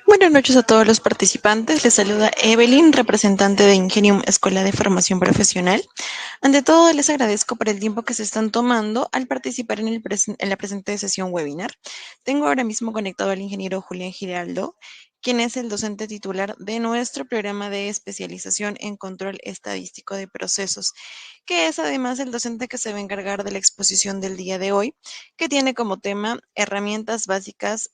Buenas noches a todos los participantes. Les saluda Evelyn, representante de Ingenium Escuela de Formación Profesional. Ante todo, les agradezco por el tiempo que se están tomando al participar en la presente sesión webinar. Tengo ahora mismo conectado al ingeniero Julián Giraldo, quien es el docente titular de nuestro programa de especialización en control estadístico de procesos, que es además el docente que se va a encargar de la exposición del día de hoy, que tiene como tema herramientas básicas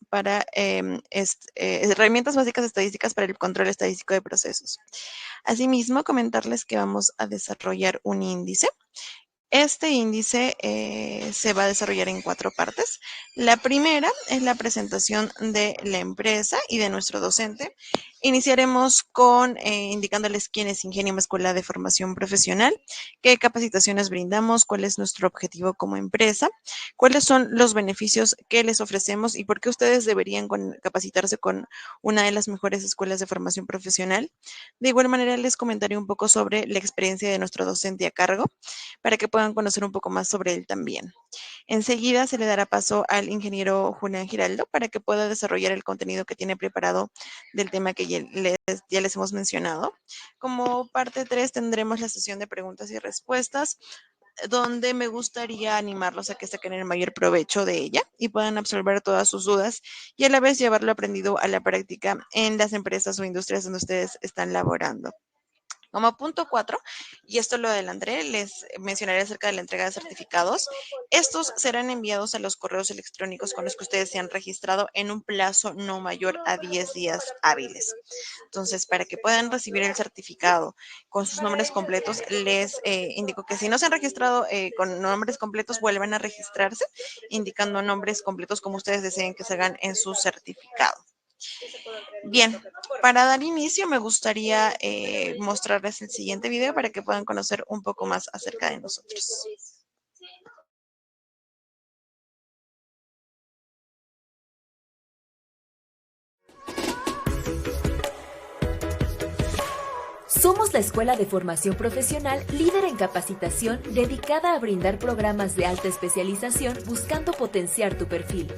estadísticas para el control estadístico de procesos. Asimismo, comentarles que vamos a desarrollar un índice. Este índice se va a desarrollar en 4 partes. La primera es la presentación de la empresa y de nuestro docente. Iniciaremos con indicándoles quién es Ingenium Escuela de Formación Profesional, qué capacitaciones brindamos, cuál es nuestro objetivo como empresa, cuáles son los beneficios que les ofrecemos y por qué ustedes deberían capacitarse con una de las mejores escuelas de formación profesional. De igual manera, les comentaré un poco sobre la experiencia de nuestro docente a cargo, para que puedan conocer un poco más sobre él también. Enseguida se le dará paso al ingeniero Julián Giraldo para que pueda desarrollar el contenido que tiene preparado del tema que ya les hemos mencionado. Como parte 3 tendremos la sesión de preguntas y respuestas, donde me gustaría animarlos a que saquen el mayor provecho de ella y puedan absorber todas sus dudas y a la vez llevarlo aprendido a la práctica en las empresas o industrias donde ustedes están laborando. Como punto 4, y esto lo adelantaré, les mencionaré acerca de la entrega de certificados. Estos serán enviados a los correos electrónicos con los que ustedes se han registrado en un plazo no mayor a 10 días hábiles. Entonces, para que puedan recibir el certificado con sus nombres completos, les indico que si no se han registrado con nombres completos, vuelvan a registrarse, indicando nombres completos como ustedes deseen que se hagan en su certificado. Bien, para dar inicio me gustaría mostrarles el siguiente video para que puedan conocer un poco más acerca de nosotros. Somos la escuela de formación profesional líder en capacitación dedicada a brindar programas de alta especialización buscando potenciar tu perfil.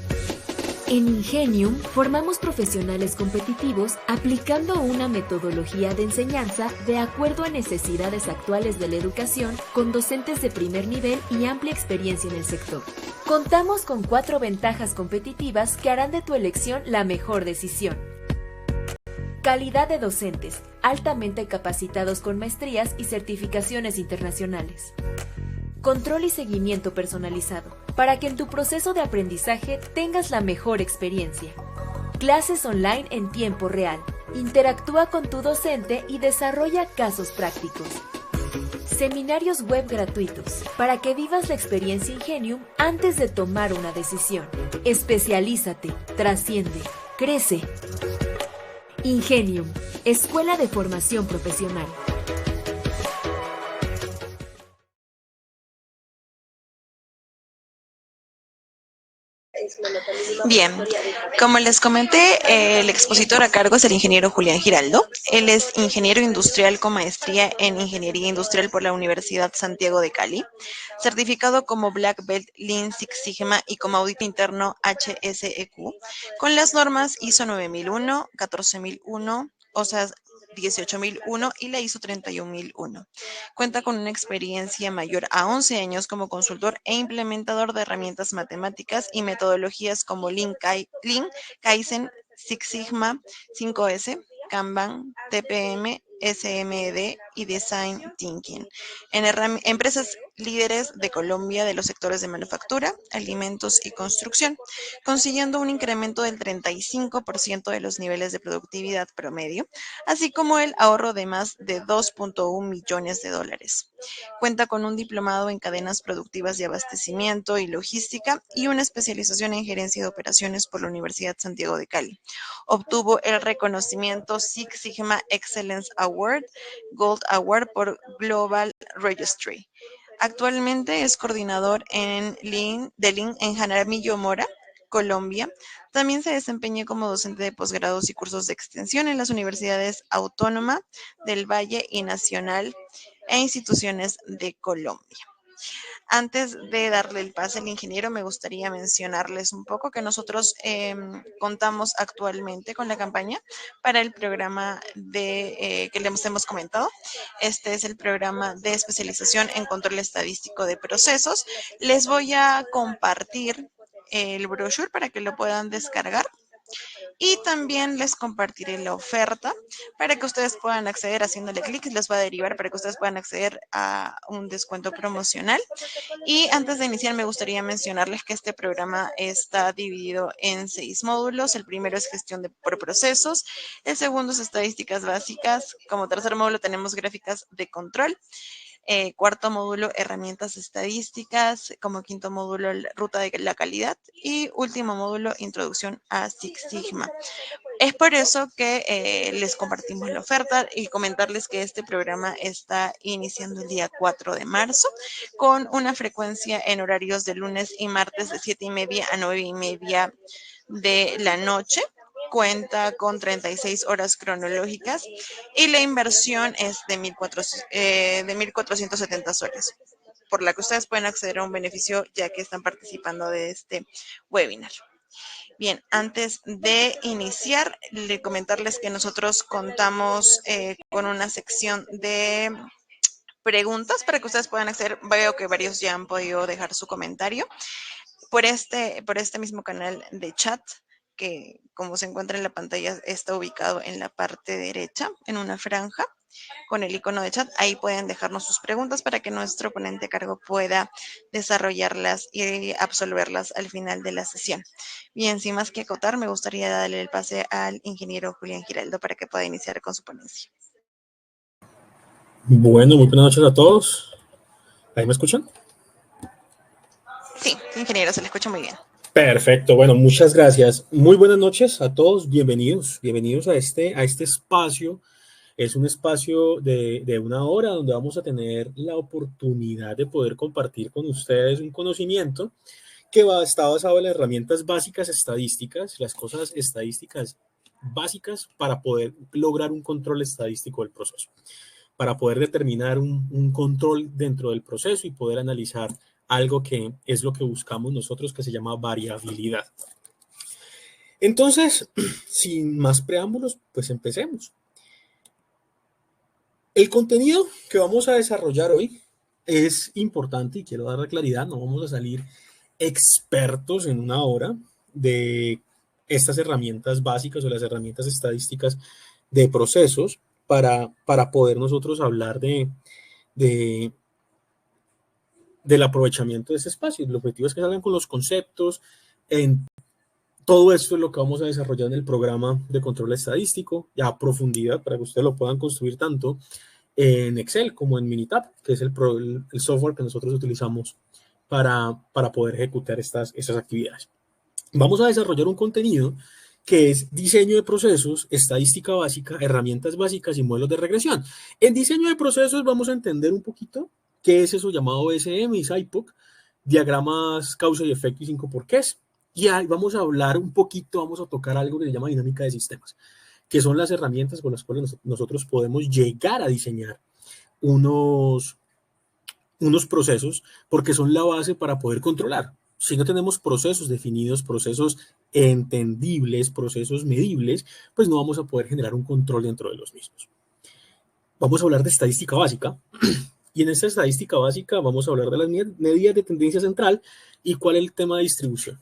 En Ingenium formamos profesionales competitivos aplicando una metodología de enseñanza de acuerdo a necesidades actuales de la educación con docentes de primer nivel y amplia experiencia en el sector. Contamos con 4 ventajas competitivas que harán de tu elección la mejor decisión. Calidad de docentes, altamente capacitados con maestrías y certificaciones internacionales. Control y seguimiento personalizado, para que en tu proceso de aprendizaje tengas la mejor experiencia. Clases online en tiempo real. Interactúa con tu docente y desarrolla casos prácticos. Seminarios web gratuitos, para que vivas la experiencia Ingenium antes de tomar una decisión. Especialízate, trasciende, crece. Ingenium, Escuela de Formación Profesional. Bien, como les comenté, el expositor a cargo es el ingeniero Julián Giraldo. Él es ingeniero industrial con maestría en Ingeniería Industrial por la Universidad Santiago de Cali, certificado como Black Belt Lean Six Sigma y como audit interno HSEQ, con las normas ISO 9001, 14001, OSA 18001 y la ISO 31001. Cuenta con una experiencia mayor a 11 años como consultor e implementador de herramientas matemáticas y metodologías como Lean, Kaizen, Six Sigma, 5S, Kanban, TPM, SMED y Design Thinking en empresas líderes de Colombia de los sectores de manufactura, alimentos y construcción, consiguiendo un incremento del 35% de los niveles de productividad promedio, así como el ahorro de más de 2.1 millones de dólares. Cuenta con un diplomado en cadenas productivas de abastecimiento y logística y una especialización en gerencia de operaciones por la Universidad Santiago de Cali. Obtuvo el reconocimiento Six Sigma Excellence Award, Gold Award por Global Registry. Actualmente es coordinador de Lean en Jaramillo Mora, Colombia. También se desempeña como docente de posgrados y cursos de extensión en las universidades Autónoma del Valle y Nacional e instituciones de Colombia. Antes de darle el pase al ingeniero, me gustaría mencionarles un poco que nosotros contamos actualmente con la campaña para el programa que les hemos comentado. Este es el programa de especialización en control estadístico de procesos. Les voy a compartir el brochure para que lo puedan descargar. Y también les compartiré la oferta para que ustedes puedan acceder haciéndole clic, les va a derivar para que ustedes puedan acceder a un descuento promocional. Y antes de iniciar, me gustaría mencionarles que este programa está dividido en 6 módulos. El primero es gestión por procesos, el segundo es estadísticas básicas, como tercer módulo tenemos gráficas de control. Cuarto módulo, herramientas estadísticas. Como quinto módulo, ruta de la calidad. Y último módulo, introducción a Six Sigma. Es por eso que les compartimos la oferta y comentarles que este programa está iniciando el día 4 de marzo con una frecuencia en horarios de lunes y martes de 7:30 a 9:30 de la noche. Cuenta con 36 horas cronológicas y la inversión es de 1,470 soles, por la que ustedes pueden acceder a un beneficio ya que están participando de este webinar. Bien, antes de iniciar, comentarles que nosotros contamos con una sección de preguntas para que ustedes puedan acceder. Veo que varios ya han podido dejar su comentario por este mismo canal de chat, que como se encuentra en la pantalla está ubicado en la parte derecha, en una franja con el icono de chat. Ahí pueden dejarnos sus preguntas para que nuestro ponente a cargo pueda desarrollarlas y absolverlas al final de la sesión. Bien, sin más que acotar, me gustaría darle el pase al ingeniero Julián Giraldo para que pueda iniciar con su ponencia. Bueno, muy buenas noches a todos. ¿Ahí me escuchan? Sí, ingeniero, se le escucha muy bien. Perfecto, bueno, muchas gracias. Muy buenas noches a todos, bienvenidos a este espacio. Es un espacio de una hora donde vamos a tener la oportunidad de poder compartir con ustedes un conocimiento que está basado en las herramientas básicas estadísticas, las cosas estadísticas básicas para poder lograr un control estadístico del proceso, para poder determinar un control dentro del proceso y poder analizar algo que es lo que buscamos nosotros, que se llama variabilidad. Entonces, sin más preámbulos, pues empecemos. El contenido que vamos a desarrollar hoy es importante y quiero darle claridad, no vamos a salir expertos en una hora de estas herramientas básicas o las herramientas estadísticas de procesos para poder nosotros hablar del aprovechamiento de ese espacio. El objetivo es que salgan con los conceptos. Todo esto es lo que vamos a desarrollar en el programa de control estadístico, ya a profundidad, para que ustedes lo puedan construir tanto en Excel como en Minitab, que es el software que nosotros utilizamos para poder ejecutar estas actividades. Vamos a desarrollar un contenido que es diseño de procesos, estadística básica, herramientas básicas y modelos de regresión. En diseño de procesos vamos a entender un poquito qué es eso llamado SM y SIPOC, diagramas causa y efecto y 5 porqués. Y ahí vamos a hablar un poquito, vamos a tocar algo que se llama dinámica de sistemas, que son las herramientas con las cuales nosotros podemos llegar a diseñar unos procesos, porque son la base para poder controlar. Si no tenemos procesos definidos, procesos entendibles, procesos medibles, pues no vamos a poder generar un control dentro de los mismos. Vamos a hablar de estadística básica, y en esta estadística básica vamos a hablar de las medidas de tendencia central y cuál es el tema de distribución.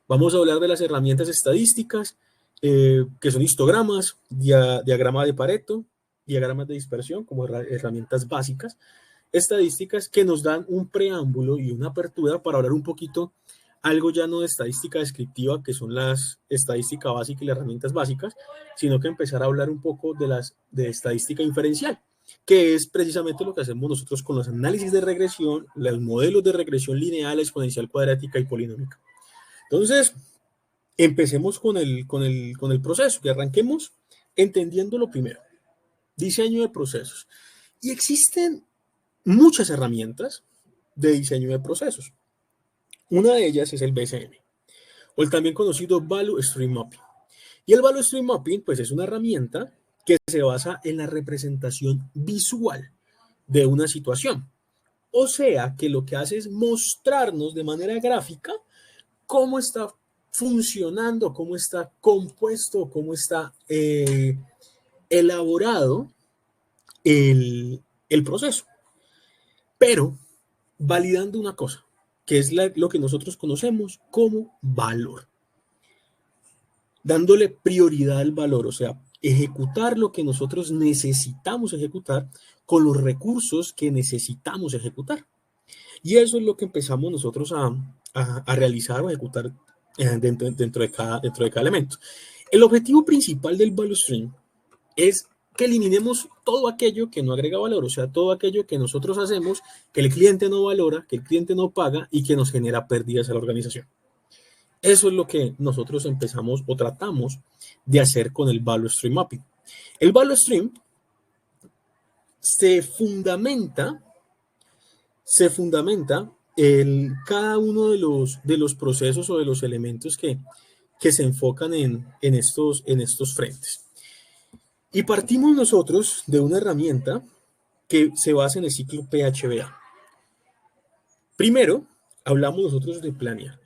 Vamos a hablar de las herramientas estadísticas, que son histogramas, diagrama de Pareto, diagramas de dispersión como herramientas básicas, estadísticas que nos dan un preámbulo y una apertura para hablar un poquito algo ya no de estadística descriptiva, que son las estadística básica y las herramientas básicas, sino que empezar a hablar un poco de estadística inferencial, que es precisamente lo que hacemos nosotros con los análisis de regresión, los modelos de regresión lineal, exponencial, cuadrática y polinómica. Entonces, empecemos con el proceso, que arranquemos entendiendo lo primero, diseño de procesos. Y existen muchas herramientas de diseño de procesos. Una de ellas es el BCM, o el también conocido Value Stream Mapping. Y el Value Stream Mapping, pues, es una herramienta que se basa en la representación visual de una situación. O sea, que lo que hace es mostrarnos de manera gráfica cómo está funcionando, cómo está compuesto, cómo está elaborado el proceso. Pero validando una cosa, que es lo que nosotros conocemos como valor. Dándole prioridad al valor, o sea, ejecutar lo que nosotros necesitamos ejecutar con los recursos que necesitamos ejecutar. Y eso es lo que empezamos nosotros a realizar o ejecutar dentro de cada elemento. El objetivo principal del value stream es que eliminemos todo aquello que no agrega valor, o sea, todo aquello que nosotros hacemos, que el cliente no valora, que el cliente no paga y que nos genera pérdidas a la organización. Eso es lo que nosotros empezamos o tratamos de hacer con el Value Stream Mapping. El Value Stream se fundamenta en cada uno de los procesos o de los elementos que se enfocan en estos frentes. Y partimos nosotros de una herramienta que se basa en el ciclo PHBA. Primero, hablamos nosotros de planear.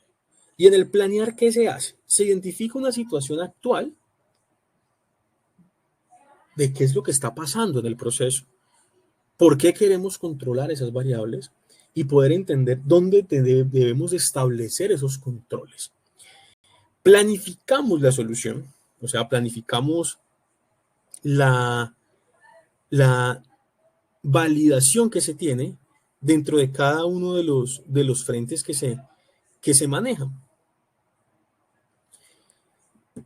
Y en el planear, ¿qué se hace? Se identifica una situación actual de qué es lo que está pasando en el proceso, por qué queremos controlar esas variables y poder entender dónde debemos establecer esos controles. Planificamos la solución, o sea, planificamos la validación que se tiene dentro de cada uno de los frentes que se manejan.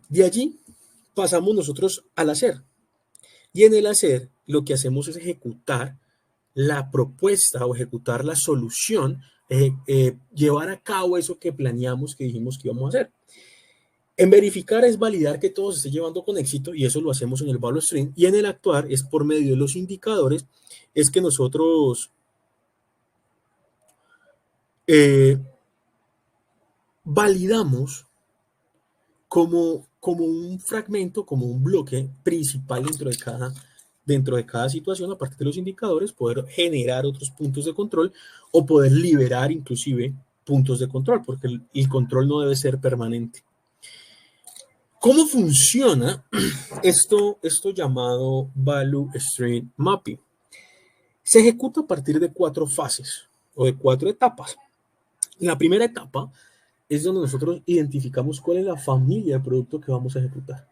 De allí pasamos nosotros al hacer. Y en el hacer lo que hacemos es ejecutar la propuesta o ejecutar la solución, llevar a cabo eso que planeamos, que dijimos que íbamos a hacer. En verificar es validar que todo se esté llevando con éxito y eso lo hacemos en el Value Stream. Y en el actuar es por medio de los indicadores, es que nosotros validamos como un fragmento, como un bloque principal dentro de cada situación, a partir de los indicadores, poder generar otros puntos de control o poder liberar inclusive puntos de control, porque el control no debe ser permanente. ¿Cómo funciona esto llamado Value Stream Mapping? Se ejecuta a partir de 4 fases o de 4 etapas. La primera etapa es donde nosotros identificamos cuál es la familia de producto que vamos a ejecutar.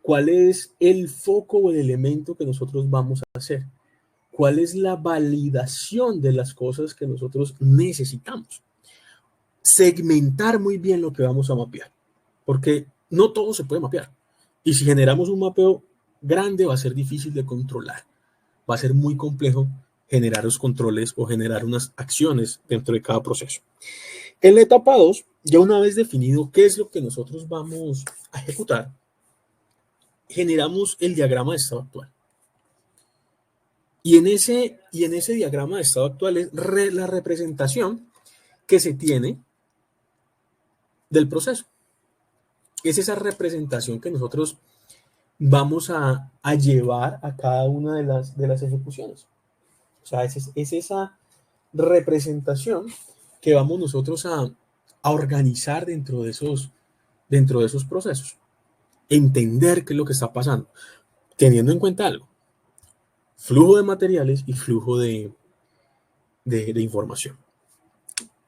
¿Cuál es el foco o el elemento que nosotros vamos a hacer? ¿Cuál es la validación de las cosas que nosotros necesitamos? Segmentar muy bien lo que vamos a mapear, porque no todo se puede mapear. Y si generamos un mapeo grande va a ser difícil de controlar. Va a ser muy complejo generar los controles o generar unas acciones dentro de cada proceso. En la etapa 2, ya una vez definido qué es lo que nosotros vamos a ejecutar, generamos el diagrama de estado actual. Y en ese diagrama de estado actual es la representación que se tiene del proceso. Es esa representación que nosotros vamos a llevar a cada una de las ejecuciones. O sea, es esa representación que vamos nosotros a organizar dentro de esos procesos. Entender qué es lo que está pasando, teniendo en cuenta algo: flujo de materiales y flujo de información.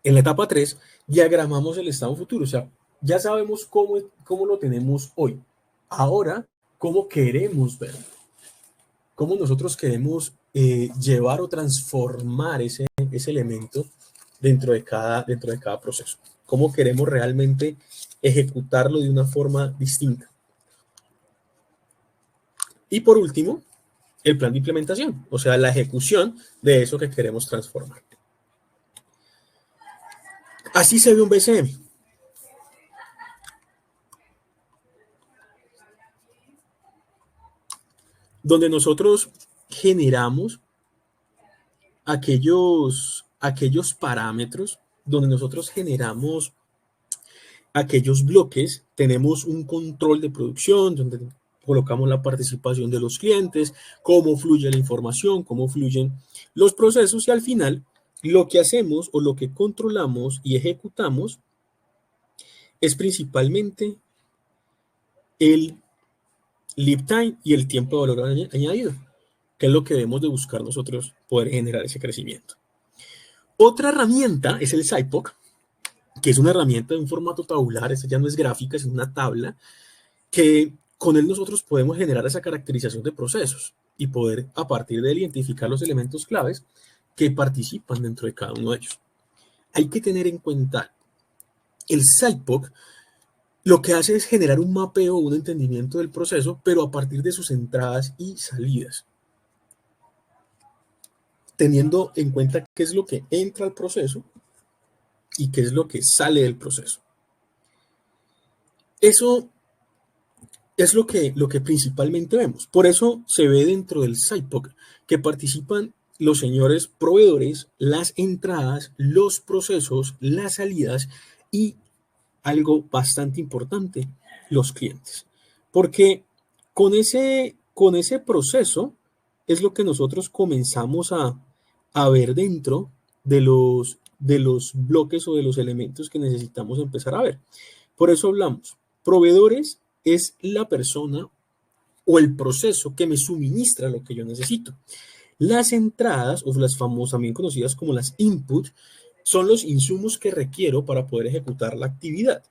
En la etapa 3, diagramamos el estado futuro, o sea, ya sabemos cómo lo tenemos hoy. Ahora, ¿cómo queremos verlo? ¿Cómo nosotros queremos llevar o transformar ese elemento dentro de cada proceso? ¿Cómo queremos realmente ejecutarlo de una forma distinta? Y por último, el plan de implementación, o sea, la ejecución de eso que queremos transformar. Así se ve un BCM. Donde nosotros generamos aquellos parámetros, donde nosotros generamos aquellos bloques, tenemos un control de producción, donde colocamos la participación de los clientes, cómo fluye la información, cómo fluyen los procesos y al final lo que hacemos o lo que controlamos y ejecutamos es principalmente el lead time y el tiempo de valor añadido, que es lo que debemos de buscar nosotros poder generar ese crecimiento. Otra herramienta es el SciPoc, que es una herramienta de un formato tabular, esta ya no es gráfica, es una tabla, que con él nosotros podemos generar esa caracterización de procesos y poder a partir de él identificar los elementos claves que participan dentro de cada uno de ellos. Hay que tener en cuenta, el SciPoc lo que hace es generar un mapeo, un entendimiento del proceso, pero a partir de sus entradas y salidas, teniendo en cuenta qué es lo que entra al proceso y qué es lo que sale del proceso. Eso es lo que principalmente vemos. Por eso se ve dentro del SciPoc que participan los señores proveedores, las entradas, los procesos, las salidas y algo bastante importante, los clientes. Porque con ese proceso es lo que nosotros comenzamos a ver dentro de los bloques o de los elementos que necesitamos empezar a ver. Por eso hablamos, proveedores es la persona o el proceso que me suministra lo que yo necesito. Las entradas, o las famosas, también conocidas como las input, son los insumos que requiero para poder ejecutar la actividad.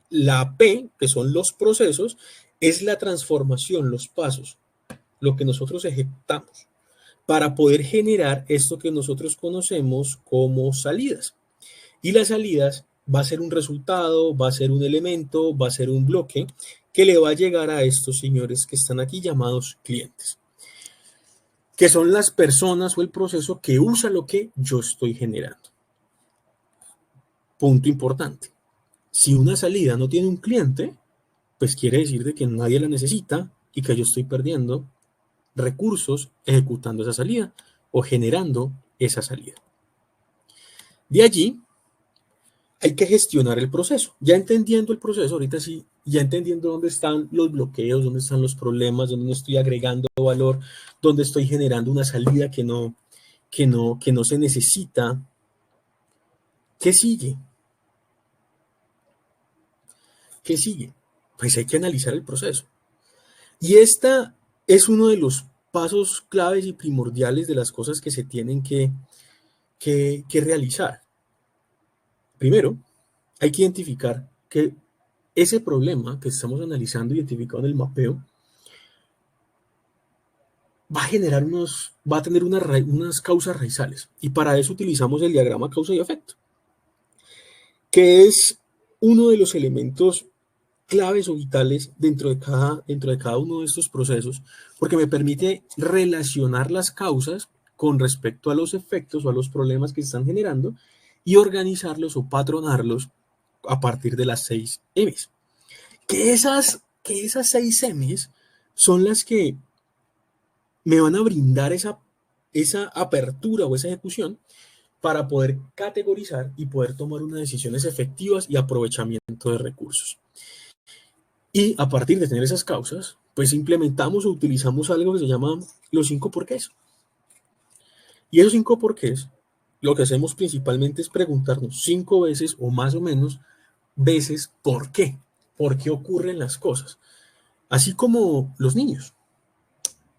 La P, que son los procesos, es la transformación, los pasos, lo que nosotros ejecutamos para poder generar esto que nosotros conocemos como salidas. Y las salidas va a ser un resultado, va a ser un elemento, va a ser un bloque que le va a llegar a estos señores que están aquí llamados clientes, que son las personas o el proceso que usa lo que yo estoy generando. Punto importante. Si una salida no tiene un cliente, pues quiere decir de que nadie la necesita y que yo estoy perdiendo recursos ejecutando esa salida o generando esa salida. De allí, hay que gestionar el proceso. Ya entendiendo el proceso, ahorita sí, ya entendiendo dónde están los bloqueos, dónde están los problemas, dónde no estoy agregando valor, dónde estoy generando una salida que no se necesita. ¿Qué sigue? ¿Qué sigue? Pues hay que analizar el proceso. Y esta es uno de los pasos claves y primordiales de las cosas que se tienen que realizar. Primero, hay que identificar que ese problema que estamos analizando, identificado en el mapeo, va a tener unas causas raizales. Y para eso utilizamos el diagrama causa y efecto, que es uno de los elementos claves o vitales dentro de cada uno de estos procesos, porque me permite relacionar las causas con respecto a los efectos o a los problemas que se están generando y organizarlos o patronarlos a partir de las 6 M's. Que esas 6 M's son las que me van a brindar esa apertura o esa ejecución para poder categorizar y poder tomar unas decisiones efectivas y aprovechamiento de recursos. Y a partir de tener esas causas, pues implementamos o utilizamos algo que se llama los 5 porqués. Y esos 5 porqués, lo que hacemos principalmente es preguntarnos 5 veces o más o menos veces por qué ocurren las cosas. Así como los niños.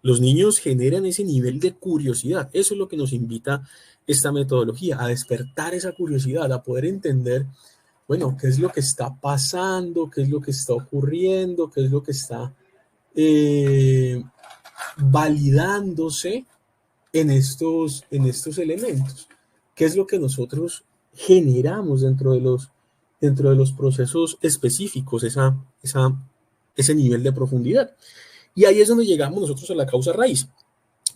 Los niños generan ese nivel de curiosidad. Eso es lo que nos invita esta metodología, a despertar esa curiosidad, a poder entender, bueno, qué es lo que está pasando, qué es lo que está ocurriendo, qué es lo que está validándose en estos elementos. ¿Qué es lo que nosotros generamos dentro de los procesos específicos, ese nivel de profundidad? Y ahí es donde llegamos nosotros a la causa raíz,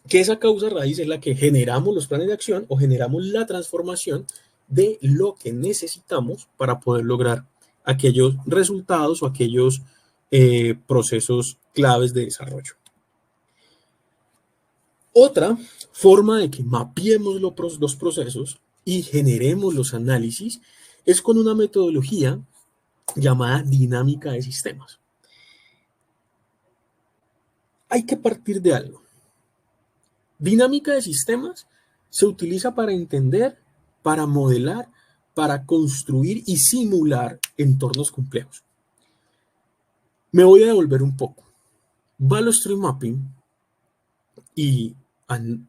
que esa causa raíz es la que generamos los planes de acción o generamos la transformación de lo que necesitamos para poder lograr aquellos resultados o aquellos procesos claves de desarrollo. Otra forma de que mapeemos los procesos y generemos los análisis es con una metodología llamada dinámica de sistemas. Hay que partir de algo. Dinámica de sistemas se utiliza para entender, para modelar, para construir y simular entornos complejos. Me voy a devolver un poco. Value Stream Mapping y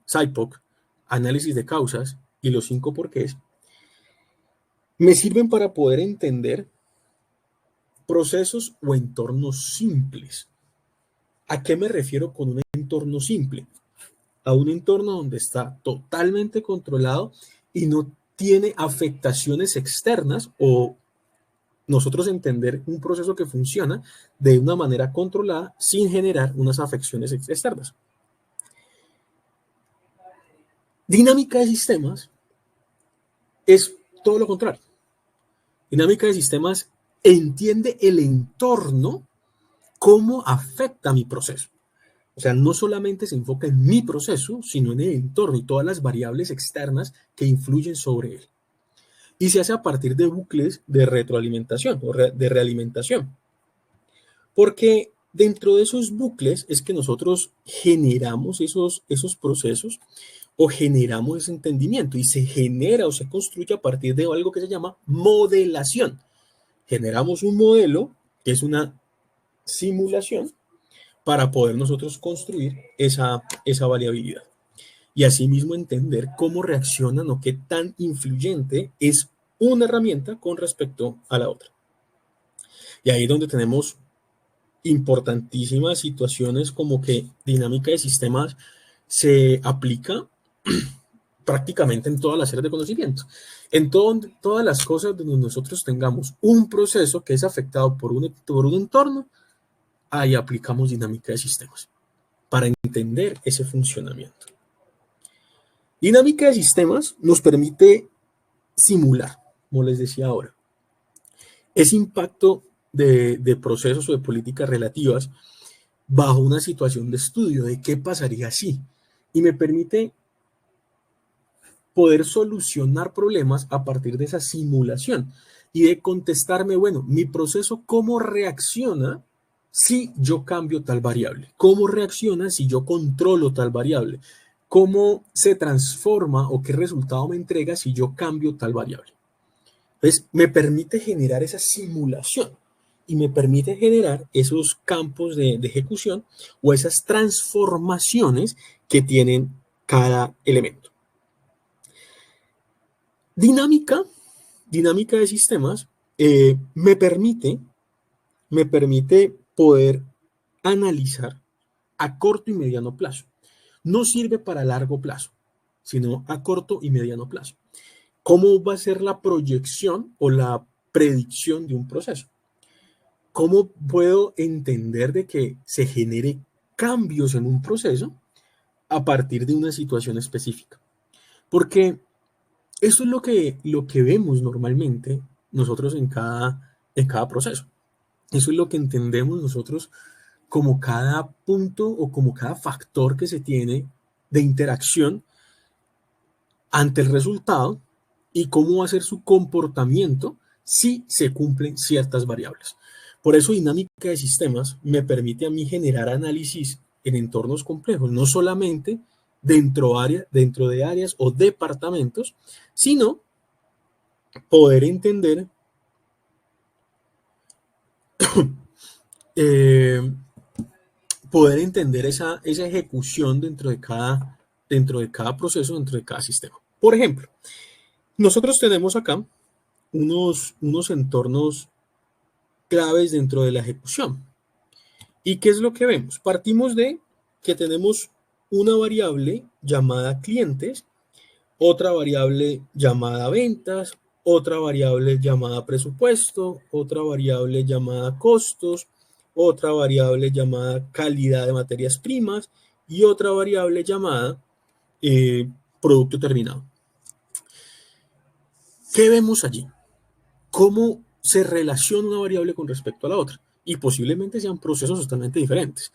SIPOC, análisis de causas y los 5 porqués, me sirven para poder entender procesos o entornos simples. ¿A qué me refiero con un entorno simple? A un entorno donde está totalmente controlado y no tiene afectaciones externas, o nosotros entender un proceso que funciona de una manera controlada sin generar unas afecciones externas. Dinámica de sistemas es todo lo contrario. Dinámica de sistemas entiende el entorno, cómo afecta mi proceso. O sea, no solamente se enfoca en mi proceso, sino en el entorno y todas las variables externas que influyen sobre él. Y se hace a partir de bucles de retroalimentación o de realimentación. Porque dentro de esos bucles es que nosotros generamos esos procesos o generamos ese entendimiento, y se genera o se construye a partir de algo que se llama modelación. Generamos un modelo, que es una simulación, para poder nosotros construir esa variabilidad. Y asimismo entender cómo reaccionan o qué tan influyente es una herramienta con respecto a la otra. Y ahí es donde tenemos importantísimas situaciones como que dinámica de sistemas se aplica prácticamente en todas las áreas de conocimiento. En todas las cosas donde nosotros tengamos un proceso que es afectado por un entorno, ahí aplicamos dinámica de sistemas para entender ese funcionamiento. Dinámica de sistemas nos permite simular, como les decía ahora, ese impacto de procesos o de políticas relativas bajo una situación de estudio de qué pasaría si, y me permite poder solucionar problemas a partir de esa simulación y de contestarme, bueno, mi proceso, ¿cómo reacciona si yo cambio tal variable? ¿Cómo reacciona si yo controlo tal variable? ¿Cómo se transforma o qué resultado me entrega si yo cambio tal variable? Entonces, me permite generar esa simulación y me permite generar esos campos de ejecución o esas transformaciones que tienen cada elemento. Dinámica de sistemas me permite poder analizar a corto y mediano plazo. No sirve para largo plazo, sino a corto y mediano plazo. ¿Cómo va a ser la proyección o la predicción de un proceso? ¿Cómo puedo entender de que se genere cambios en un proceso a partir de una situación específica? Porque eso es lo que vemos normalmente nosotros en cada proceso. Eso es lo que entendemos nosotros como cada punto o como cada factor que se tiene de interacción ante el resultado y cómo va a ser su comportamiento si se cumplen ciertas variables. Por eso dinámica de sistemas me permite a mí generar análisis en entornos complejos, no solamente dentro de áreas o departamentos, sino poder entender esa ejecución dentro de cada proceso, dentro de cada sistema. Por ejemplo, nosotros tenemos acá unos entornos claves dentro de la ejecución. ¿Y qué es lo que vemos? Partimos de que tenemos una variable llamada clientes, otra variable llamada ventas, otra variable llamada presupuesto, otra variable llamada costos, otra variable llamada calidad de materias primas y otra variable llamada producto terminado. ¿Qué vemos allí? ¿Cómo se relaciona una variable con respecto a la otra? Y posiblemente sean procesos totalmente diferentes.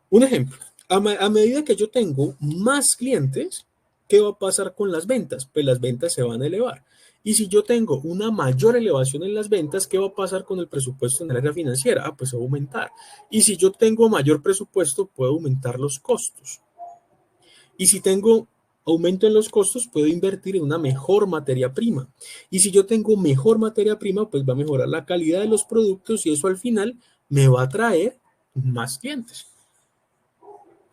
Un ejemplo, a medida que yo tengo más clientes, ¿qué va a pasar con las ventas? Pues las ventas se van a elevar. Y si yo tengo una mayor elevación en las ventas, ¿qué va a pasar con el presupuesto en el área financiera? Pues va a aumentar. Y si yo tengo mayor presupuesto, puedo aumentar los costos. Y si tengo aumento en los costos, puedo invertir en una mejor materia prima. Y si yo tengo mejor materia prima, pues va a mejorar la calidad de los productos y eso al final me va a traer más clientes.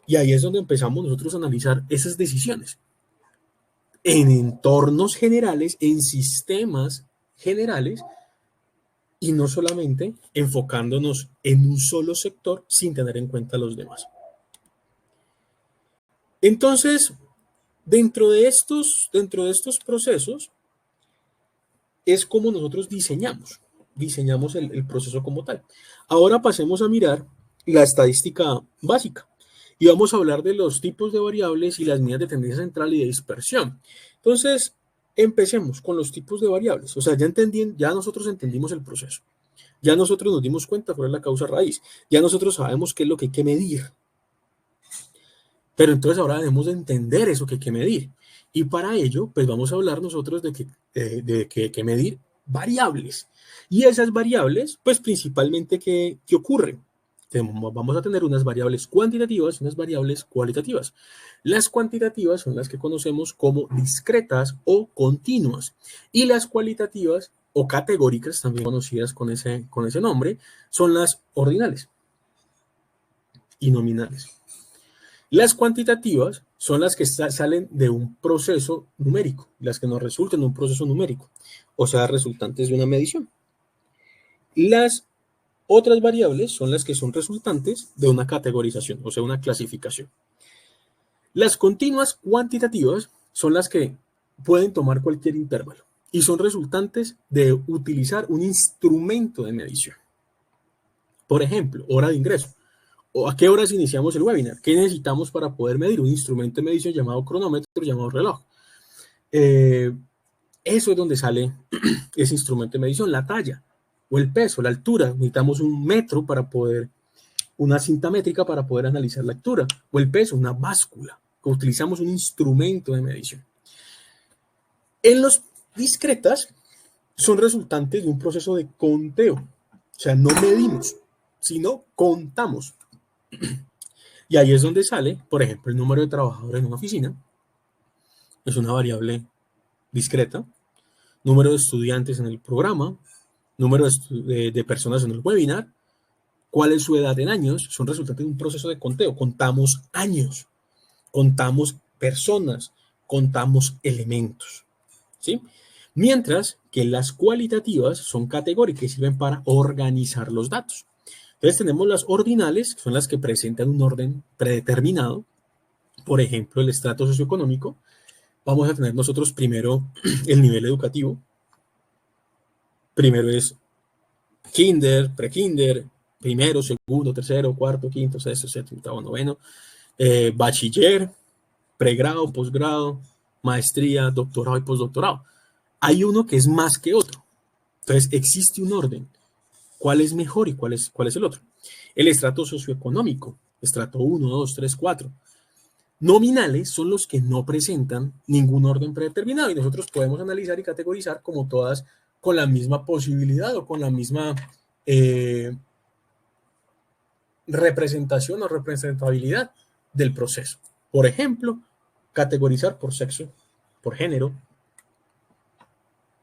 Y ahí es donde empezamos nosotros a analizar esas decisiones. En entornos generales, en sistemas generales, y no solamente enfocándonos en un solo sector sin tener en cuenta los demás. Entonces, dentro de estos procesos, es como nosotros diseñamos el proceso como tal. Ahora pasemos a mirar la estadística básica y vamos a hablar de los tipos de variables y las medidas de tendencia central y de dispersión. Entonces, empecemos con los tipos de variables. O sea, ya nosotros entendimos el proceso. Ya nosotros nos dimos cuenta cuál es la causa raíz. Ya nosotros sabemos qué es lo que hay que medir. Pero entonces ahora debemos de entender eso que hay que medir. Y para ello, pues vamos a hablar nosotros de que hay que medir variables. Y esas variables, pues principalmente, ¿qué ocurren? Vamos a tener unas variables cuantitativas y unas variables cualitativas. Las cuantitativas son las que conocemos como discretas o continuas. Y las cualitativas o categóricas, también conocidas con ese nombre, son las ordinales y nominales. Las cuantitativas son las que salen de un proceso numérico, las que nos resultan de un proceso numérico, o sea, resultantes de una medición. Las otras variables son las que son resultantes de una categorización, o sea, una clasificación. Las continuas cuantitativas son las que pueden tomar cualquier intervalo y son resultantes de utilizar un instrumento de medición. Por ejemplo, hora de ingreso. ¿O a qué horas iniciamos el webinar? ¿Qué necesitamos para poder medir? Un instrumento de medición llamado cronómetro, llamado reloj. Eso es donde sale ese instrumento de medición, la talla o el peso, la altura. Necesitamos un metro para poder, una cinta métrica para poder analizar la altura, o el peso, una báscula. Utilizamos un instrumento de medición. En los discretas son resultantes de un proceso de conteo. O sea, no medimos, sino contamos. Y ahí es donde sale, por ejemplo, el número de trabajadores en una oficina. Es una variable discreta. Número de estudiantes en el programa. Número de personas en el webinar. ¿Cuál es su edad en años? Son resultantes de un proceso de conteo. Contamos años. Contamos personas. Contamos elementos. ¿Sí? Mientras que las cualitativas son categóricas y sirven para organizar los datos. Entonces tenemos las ordinales, que son las que presentan un orden predeterminado. Por ejemplo, el estrato socioeconómico. Vamos a tener nosotros primero el nivel educativo. Primero es kinder, prekinder, primero, segundo, tercero, cuarto, quinto, sexto, séptimo, octavo, noveno. Bachiller, pregrado, posgrado, maestría, doctorado y postdoctorado. Hay uno que es más que otro. Entonces existe un orden. ¿Cuál es mejor y cuál es el otro? El estrato socioeconómico, estrato 1, 2, 3, 4. Nominales son los que no presentan ningún orden predeterminado y nosotros podemos analizar y categorizar como todas con la misma posibilidad o con la misma representación o representabilidad del proceso. Por ejemplo, categorizar por sexo, por género,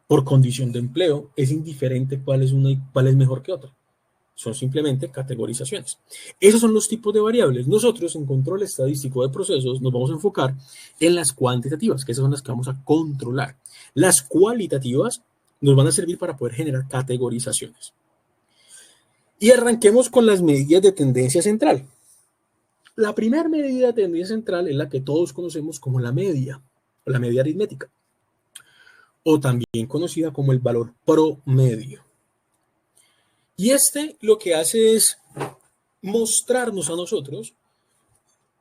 por condición de empleo, es indiferente cuál es una y cuál es mejor que otra. Son simplemente categorizaciones. Esos son los tipos de variables. Nosotros en control estadístico de procesos nos vamos a enfocar en las cuantitativas, que esas son las que vamos a controlar. Las cualitativas nos van a servir para poder generar categorizaciones. Y arranquemos con las medidas de tendencia central. La primera medida de tendencia central es la que todos conocemos como la media, o la media aritmética, o también conocida como el valor promedio. Y lo que hace es mostrarnos a nosotros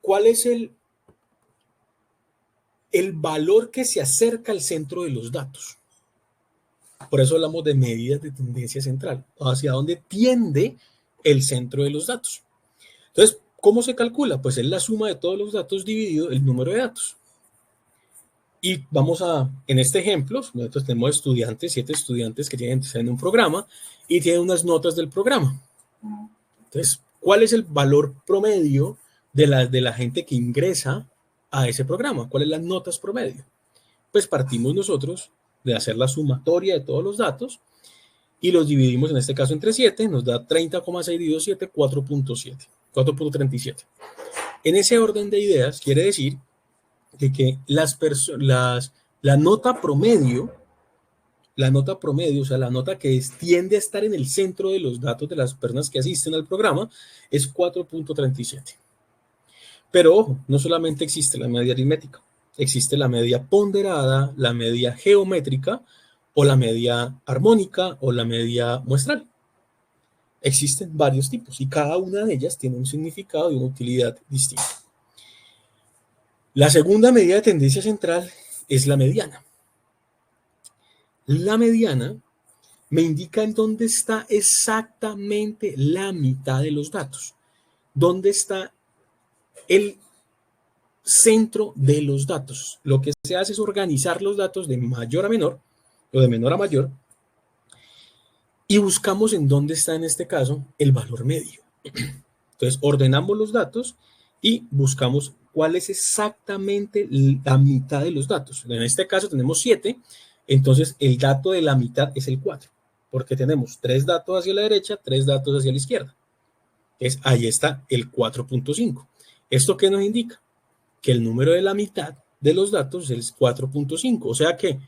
cuál es el valor que se acerca al centro de los datos. Por eso hablamos de medidas de tendencia central, hacia dónde tiende el centro de los datos. Entonces, ¿cómo se calcula? Pues es la suma de todos los datos dividido el número de datos. Y vamos en este ejemplo, nosotros tenemos 7 estudiantes que están en un programa y tienen unas notas del programa. Entonces, ¿cuál es el valor promedio de la gente que ingresa a ese programa. ¿Cuáles son las notas promedio? Pues partimos nosotros de hacer la sumatoria de todos los datos y los dividimos en este caso entre 7, nos da 30,6 dividido 7, 4.7, 4.37. En ese orden de ideas quiere decir que la nota promedio, o sea, la nota que tiende a estar en el centro de los datos de las personas que asisten al programa, es 4.37. Pero ojo, no solamente existe la media aritmética, existe la media ponderada, la media geométrica, o la media armónica, o la media muestral. Existen varios tipos y cada una de ellas tiene un significado y una utilidad distinta. La segunda medida de tendencia central es la mediana. La mediana me indica en dónde está exactamente la mitad de los datos, dónde está el centro de los datos. Lo que se hace es organizar los datos de mayor a menor, o de menor a mayor, y buscamos en dónde está en este caso el valor medio. Entonces ordenamos los datos y buscamos cuál es exactamente la mitad de los datos. En este caso tenemos 7, entonces el dato de la mitad es el 4, porque tenemos 3 datos hacia la derecha, 3 datos hacia la izquierda. Entonces ahí está el 4.5. ¿Esto qué nos indica? Que el número de la mitad de los datos es 4.5, o sea que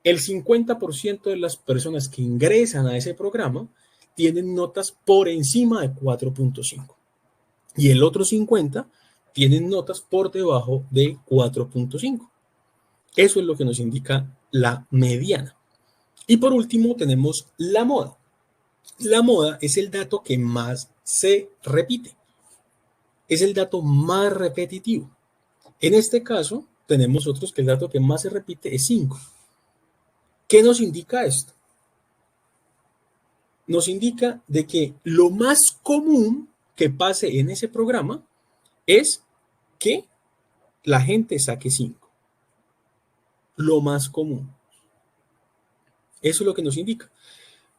el 50% de las personas que ingresan a ese programa tienen notas por encima de 4.5 y el otro 50% tienen notas por debajo de 4.5. Eso es lo que nos indica la mediana. Y por último tenemos la moda. La moda es el dato que más se repite. Es el dato más repetitivo. En este caso tenemos otros que el dato que más se repite es 5. ¿Qué nos indica esto? Nos indica de que lo más común que pase en ese programa es que la gente saque 5. Lo más común. Eso es lo que nos indica.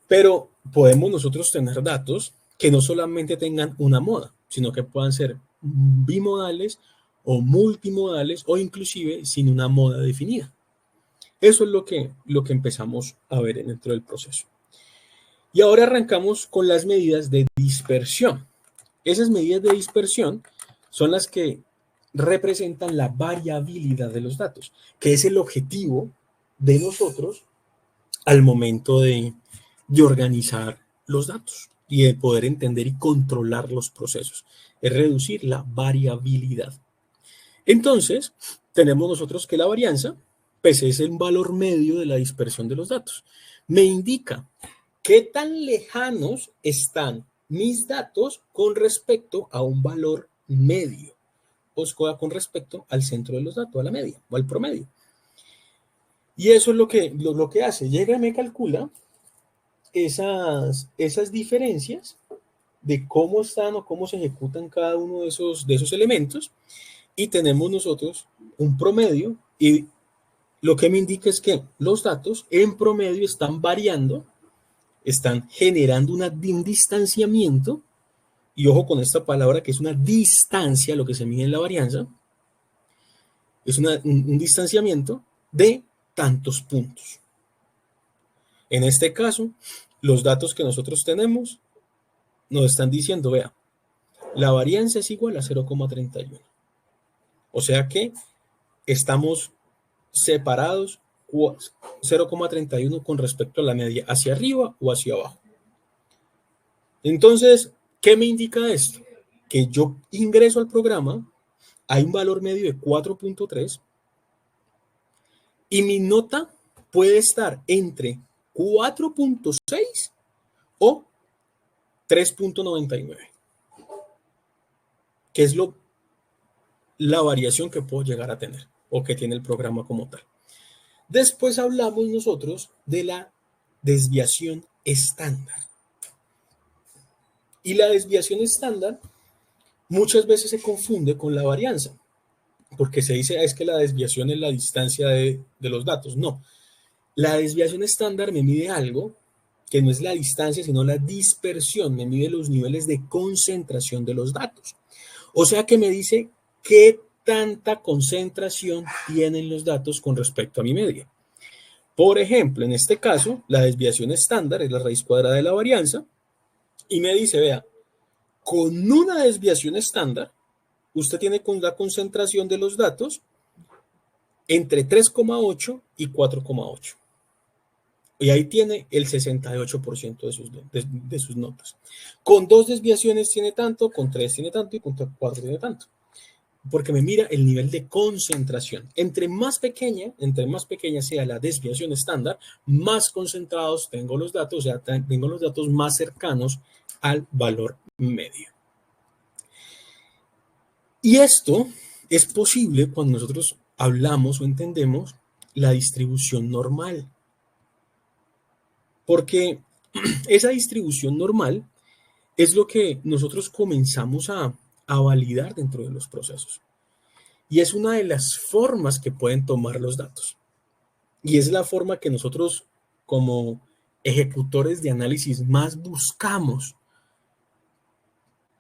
Pero podemos nosotros tener datos que no solamente tengan una moda, sino que puedan ser bimodales o multimodales o inclusive sin una moda definida. Eso es lo que empezamos a ver dentro del proceso. Y ahora arrancamos con las medidas de dispersión. Esas medidas de dispersión son las que representan la variabilidad de los datos, que es el objetivo de nosotros al momento de organizar los datos y de poder entender y controlar los procesos. Es reducir la variabilidad. Entonces, tenemos nosotros que la varianza pues es el valor medio de la dispersión de los datos. Me indica qué tan lejanos están mis datos con respecto a un valor medio, o sea, con respecto al centro de los datos, a la media o al promedio. Y eso es lo que hace. Llega y me calcula esas diferencias de cómo están o cómo se ejecutan cada uno de esos elementos, y tenemos nosotros un promedio, y lo que me indica es que los datos en promedio están variando, están generando un distanciamiento, y ojo con esta palabra que es una distancia, lo que se mide en la varianza, es un distanciamiento de tantos puntos. En este caso, los datos que nosotros tenemos nos están diciendo, vea, la varianza es igual a 0,31. O sea que estamos separados 0,31 con respecto a la media, hacia arriba o hacia abajo. Entonces, ¿qué me indica esto? Que yo ingreso al programa, hay un valor medio de 4.3 y mi nota puede estar entre 4.6 o 3.99, que es la variación que puedo llegar a tener o que tiene el programa como tal. Después hablamos nosotros de la desviación estándar. Y la desviación estándar muchas veces se confunde con la varianza, porque se dice es que la desviación es la distancia de los datos. No, la desviación estándar me mide algo que no es la distancia, sino la dispersión, me mide los niveles de concentración de los datos. O sea que me dice qué tanta concentración tienen los datos con respecto a mi media. Por ejemplo, en este caso, la desviación estándar es la raíz cuadrada de la varianza y me dice, vea, con una desviación estándar, usted tiene con la concentración de los datos entre 3,8 y 4,8. Y ahí tiene el 68% de sus notas. Con 2 desviaciones tiene tanto, con 3 tiene tanto y con 4 tiene tanto. Porque me mira el nivel de concentración. Entre más pequeña sea la desviación estándar, más concentrados tengo los datos, o sea, tengo los datos más cercanos al valor medio. Y esto es posible cuando nosotros hablamos o entendemos la distribución normal. Porque esa distribución normal es lo que nosotros comenzamos a validar dentro de los procesos. Y es una de las formas que pueden tomar los datos. Y es la forma que nosotros como ejecutores de análisis más buscamos.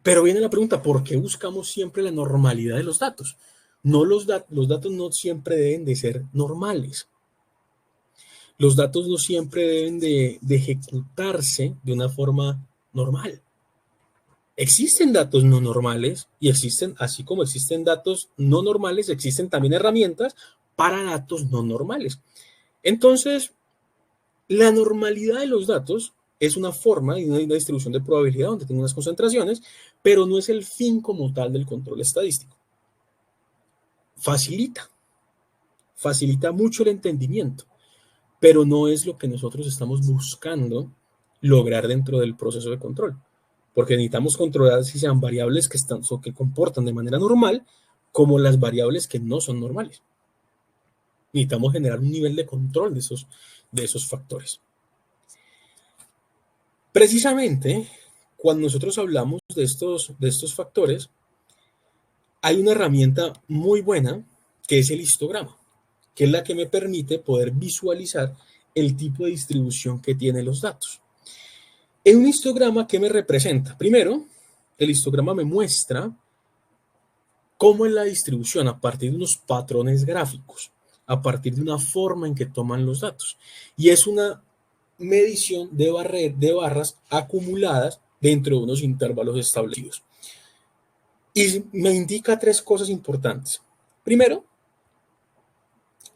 Pero viene la pregunta, ¿por qué buscamos siempre la normalidad de los datos? No, los datos no siempre deben de ser normales. Los datos no siempre deben de ejecutarse de una forma normal. Existen datos no normales y existen, así como existen datos no normales, existen también herramientas para datos no normales. Entonces, la normalidad de los datos es una forma y una distribución de probabilidad donde tengo unas concentraciones, pero no es el fin como tal del control estadístico. Facilita mucho el entendimiento, pero no es lo que nosotros estamos buscando lograr dentro del proceso de control. Porque necesitamos controlar si sean variables que comportan de manera normal, como las variables que no son normales. Necesitamos generar un nivel de control de esos factores. Precisamente, cuando nosotros hablamos de estos factores, hay una herramienta muy buena que es el histograma, que es la que me permite poder visualizar el tipo de distribución que tienen los datos. En un histograma, ¿qué me representa? Primero, el histograma me muestra cómo es la distribución a partir de unos patrones gráficos, a partir de una forma en que toman los datos. Y es una medición de barras acumuladas dentro de unos intervalos establecidos. Y me indica 3 cosas importantes. Primero,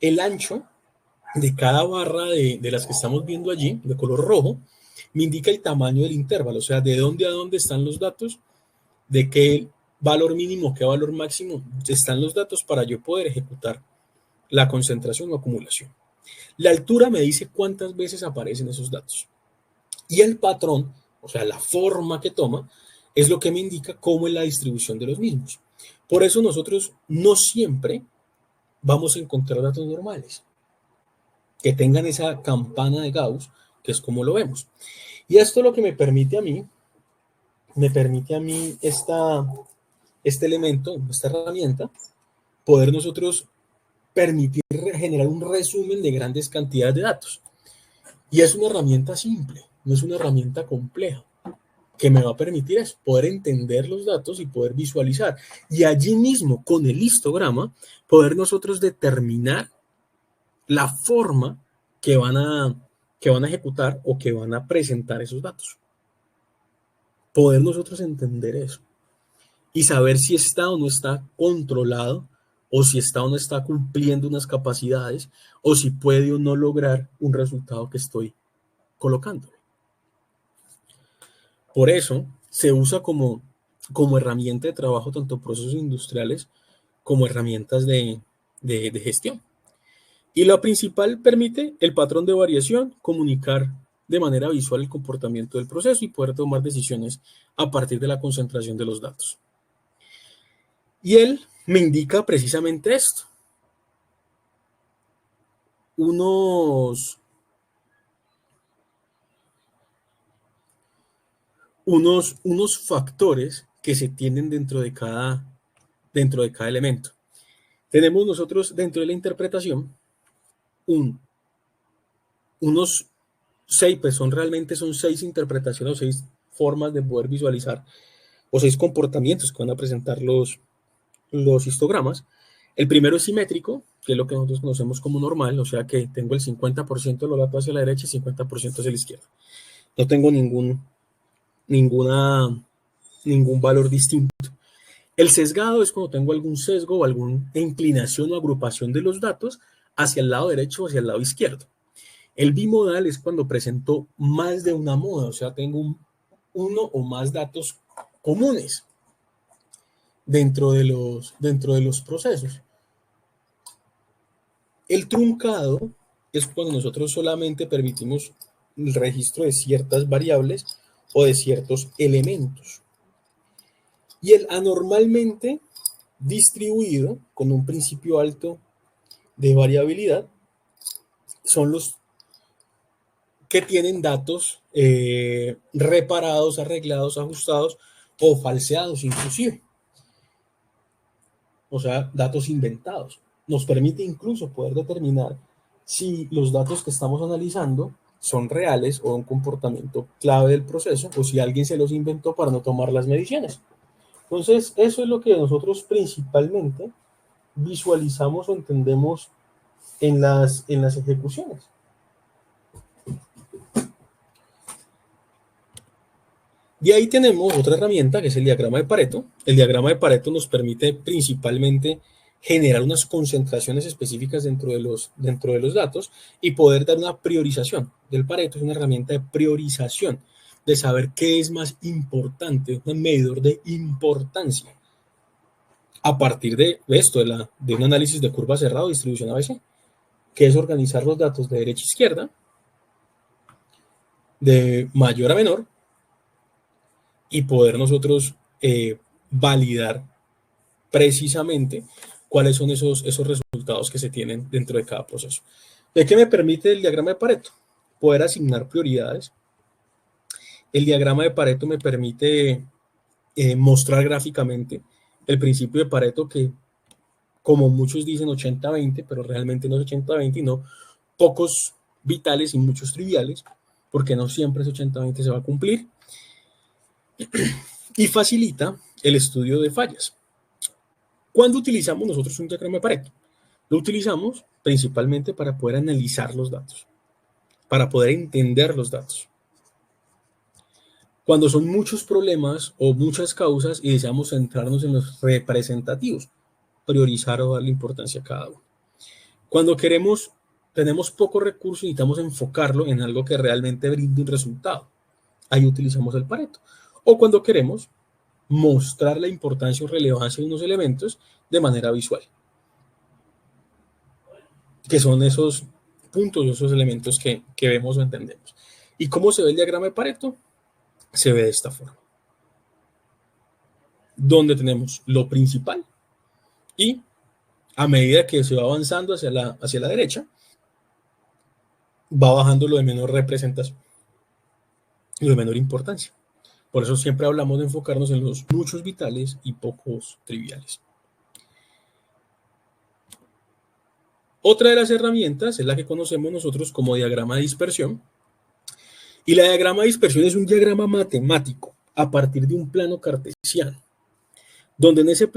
el ancho de cada barra de las que estamos viendo allí, de color rojo, me indica el tamaño del intervalo, o sea, de dónde a dónde están los datos, de qué valor mínimo, qué valor máximo están los datos para yo poder ejecutar la concentración o acumulación. La altura me dice cuántas veces aparecen esos datos. Y el patrón, o sea, la forma que toma, es lo que me indica cómo es la distribución de los mismos. Por eso nosotros no siempre vamos a encontrar datos normales que tengan esa campana de Gauss, que es como lo vemos. Y esto es lo que me permite a mí este elemento, esta herramienta, poder nosotros permitir generar un resumen de grandes cantidades de datos. Y es una herramienta simple, no es una herramienta compleja, que me va a permitir eso, poder entender los datos y poder visualizar. Y allí mismo, con el histograma, poder nosotros determinar la forma que van a ejecutar o que van a presentar esos datos. Poder nosotros entender eso y saber si está o no está controlado, o si está o no está cumpliendo unas capacidades, o si puede o no lograr un resultado que estoy colocando. Por eso se usa como herramienta de trabajo tanto procesos industriales como herramientas de gestión. Y la principal permite el patrón de variación, comunicar de manera visual el comportamiento del proceso y poder tomar decisiones a partir de la concentración de los datos. Y él me indica precisamente esto. Unos factores que se tienen dentro de cada elemento. Tenemos nosotros dentro de la interpretación unos 6, pues son 6 interpretaciones o 6 formas de poder visualizar o 6 comportamientos que van a presentar los histogramas. El primero es simétrico, que es lo que nosotros conocemos como normal, o sea que tengo el 50% de los datos hacia la derecha y 50% hacia la izquierda. No tengo ningún valor distinto. El sesgado es cuando tengo algún sesgo o alguna inclinación o agrupación de los datos hacia el lado derecho o hacia el lado izquierdo. El bimodal es cuando presento más de una moda, o sea, tengo uno o más datos comunes dentro de los procesos. El truncado es cuando nosotros solamente permitimos el registro de ciertas variables o de ciertos elementos. Y el anormalmente distribuido, con un principio alto de variabilidad, son los que tienen datos reparados, arreglados, ajustados o falseados inclusive. O sea, datos inventados. Nos permite incluso poder determinar si los datos que estamos analizando son reales o un comportamiento clave del proceso o si alguien se los inventó para no tomar las mediciones. Entonces, eso es lo que nosotros principalmente visualizamos o entendemos en las ejecuciones. Y ahí tenemos otra herramienta que es el diagrama de Pareto. El diagrama de Pareto nos permite principalmente generar unas concentraciones específicas dentro de los datos y poder dar una priorización. Del Pareto es una herramienta de priorización, de saber qué es más importante, un medidor de importancia. A partir de esto, de un análisis de curva cerrado, distribución ABC, que es organizar los datos de derecha a izquierda, de mayor a menor, y poder nosotros validar precisamente cuáles son esos resultados que se tienen dentro de cada proceso. ¿De qué me permite el diagrama de Pareto? Poder asignar prioridades. El diagrama de Pareto me permite mostrar gráficamente el principio de Pareto que, como muchos dicen, 80-20, pero realmente no es 80-20, sino pocos vitales y muchos triviales, porque no siempre ese 80-20 se va a cumplir. Y facilita el estudio de fallas. ¿Cuándo utilizamos nosotros un diagrama de Pareto? Lo utilizamos principalmente para poder analizar los datos, para poder entender los datos. Cuando son muchos problemas o muchas causas y deseamos centrarnos en los representativos, priorizar o darle importancia a cada uno. Cuando tenemos poco recurso y necesitamos enfocarlo en algo que realmente brinde un resultado, ahí utilizamos el Pareto. O cuando queremos mostrar la importancia o relevancia de unos elementos de manera visual, que son esos puntos, esos elementos que vemos o entendemos. ¿Y cómo se ve el diagrama de Pareto? Se ve de esta forma, donde tenemos lo principal y a medida que se va avanzando hacia la derecha, va bajando lo de menor representación, lo de menor importancia. Por eso siempre hablamos de enfocarnos en los muchos vitales y pocos triviales. Otra de las herramientas es la que conocemos nosotros como diagrama de dispersión. Y la diagrama de dispersión es un diagrama matemático a partir de un plano cartesiano, donde en ese